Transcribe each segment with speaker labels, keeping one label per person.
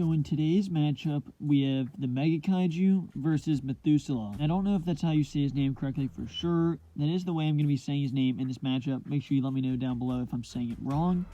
Speaker 1: So in today's matchup, we have the Mega Kaiju versus Methuselah. I don't know if that's how you say his name correctly for sure. That is the way I'm going to be saying his name in this matchup. Make sure you let me know down below if I'm saying it wrong.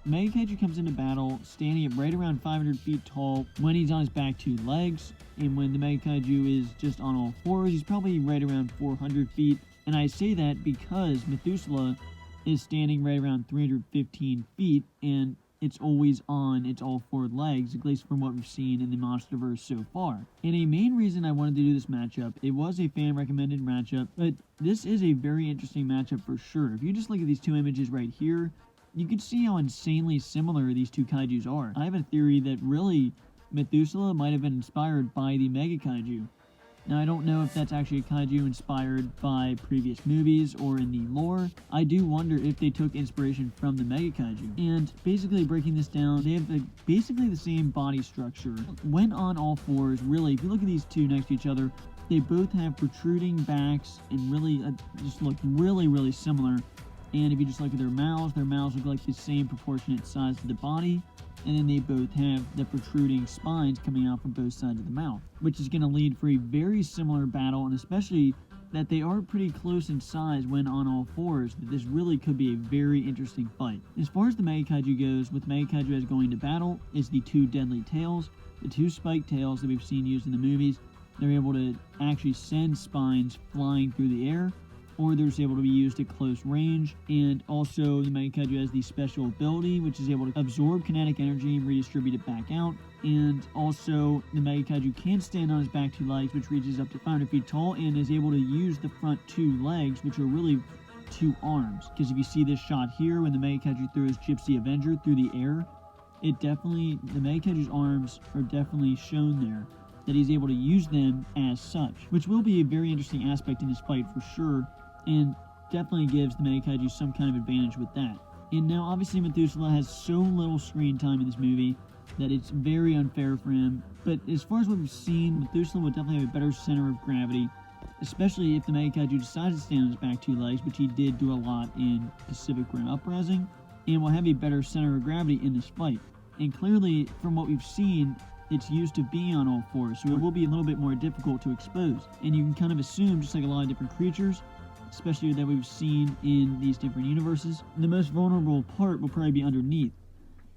Speaker 1: Mega Kaiju comes into battle standing at right around 500 feet tall when he's on his back two legs. And when the Mega Kaiju is just on all fours, he's probably right around 400 feet. And I say that because Methuselah is standing right around 315 feet, and it's always on its all four legs, at least from what we've seen in the Monsterverse so far. And a main reason I wanted to do this matchup, it was a fan-recommended matchup, but this is a very interesting matchup for sure. If you just look at these two images right here, you can see how insanely similar these two Kaijus are. I have a theory that really Methuselah might have been inspired by the Mega Kaiju. Now, I don't know if that's actually a kaiju inspired by previous movies or in the lore. I do wonder if they took inspiration from the Mega Kaiju. And basically breaking this down, they have basically the same body structure. When on all fours, really, if you look at these two next to each other, they both have protruding backs and really just look really similar. And if you just look at their mouths look like the same proportionate size to the body. And then they both have the protruding spines coming out from both sides of the mouth, which is going to lead for a very similar battle, and especially that they are pretty close in size when on all fours, that this really could be a very interesting fight. As far as the Mega Kaiju goes, what the Mega Kaiju has going to battle is the two deadly tails, the two spiked tails that we've seen used in the movies. They're able to actually send spines flying through the air, or they're able to be used at close range. And also the Mega Kaiju has the special ability, which is able to absorb kinetic energy and redistribute it back out. And also the Mega Kaiju can stand on his back two legs, which reaches up to 500 feet tall, and is able to use the front two legs, which are really two arms. Because if you see this shot here, when the Mega Kaiju throws Gypsy Avenger through the air, the Mega Kaiju's arms are definitely shown there, that he's able to use them as such, which will be a very interesting aspect in this fight for sure, and definitely gives the Mega Kaiju some kind of advantage with that. And now, obviously, Methuselah has so little screen time in this movie that it's very unfair for him. But as far as what we've seen, Methuselah will definitely have a better center of gravity, especially if the Mega Kaiju decides to stand on his back two legs, which he did do a lot in Pacific Rim Uprising, and will have a better center of gravity in this fight. And clearly, from what we've seen, it's used to be on all fours, so it will be a little bit more difficult to expose. And you can kind of assume, just like a lot of different creatures, especially that we've seen in these different universes, the most vulnerable part will probably be underneath,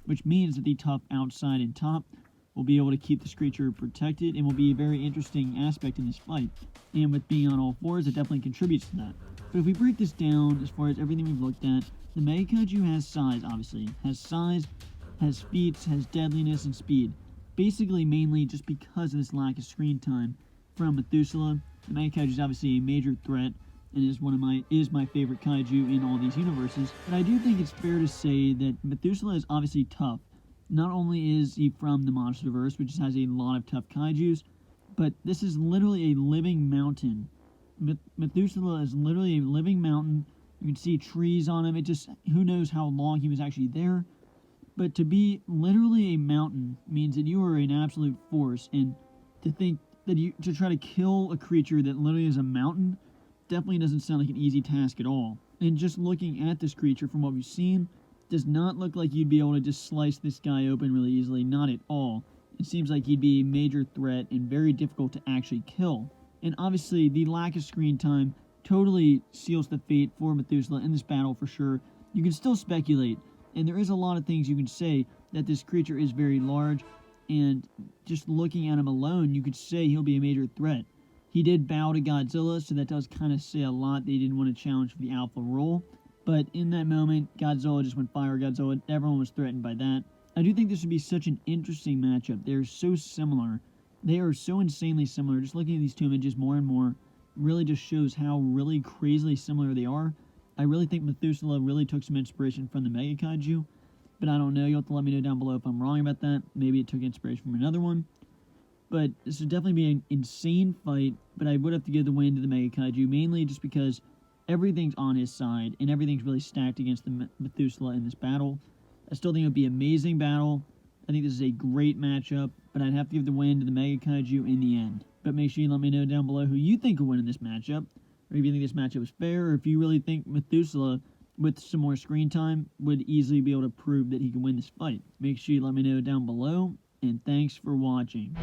Speaker 1: which means that the tough outside and top will be able to keep this creature protected and will be a very interesting aspect in this fight. And with being on all fours, it definitely contributes to that. But if we break this down, as far as everything we've looked at, the Mega Kaiju has size, obviously. Has size, has feats, has deadliness, and speed. Basically, mainly just because of this lack of screen time from Methuselah. The Mega Kaiju is obviously a major threat, and is my favorite kaiju in all these universes. But I do think it's fair to say that Methuselah is obviously tough. Not only is he from the Monsterverse, which has a lot of tough kaijus, but this is literally a living mountain. Methuselah is literally a living mountain. You can see trees on him. It just, who knows how long he was actually there. But to be literally a mountain means that you are an absolute force, and to think that to try to kill a creature that literally is a mountain definitely doesn't sound like an easy task at all. And just looking at this creature from what we've seen, does not look like you'd be able to just slice this guy open really easily, not at all. It seems like he'd be a major threat and very difficult to actually kill. And obviously, the lack of screen time totally seals the fate for Methuselah in this battle for sure. You can still speculate, and there is a lot of things you can say that this creature is very large, and just looking at him alone, you could say he'll be a major threat. He did bow to Godzilla, so that does kind of say a lot that he didn't want to challenge for the alpha role. But in that moment, Godzilla just went fire Godzilla. Everyone was threatened by that. I do think this would be such an interesting matchup. They're so similar. They are so insanely similar. Just looking at these two images more and more really just shows how really crazily similar they are. I really think Methuselah really took some inspiration from the Mega Kaiju. But I don't know. You'll have to let me know down below if I'm wrong about that. Maybe it took inspiration from another one. But this would definitely be an insane fight, but I would have to give the win to the Mega Kaiju, mainly just because everything's on his side, and everything's really stacked against the Methuselah in this battle. I still think it would be an amazing battle. I think this is a great matchup, but I'd have to give the win to the Mega Kaiju in the end. But make sure you let me know down below who you think will win in this matchup, or if you think this matchup was fair, or if you really think Methuselah, with some more screen time, would easily be able to prove that he can win this fight. Make sure you let me know down below. and thanks for watching.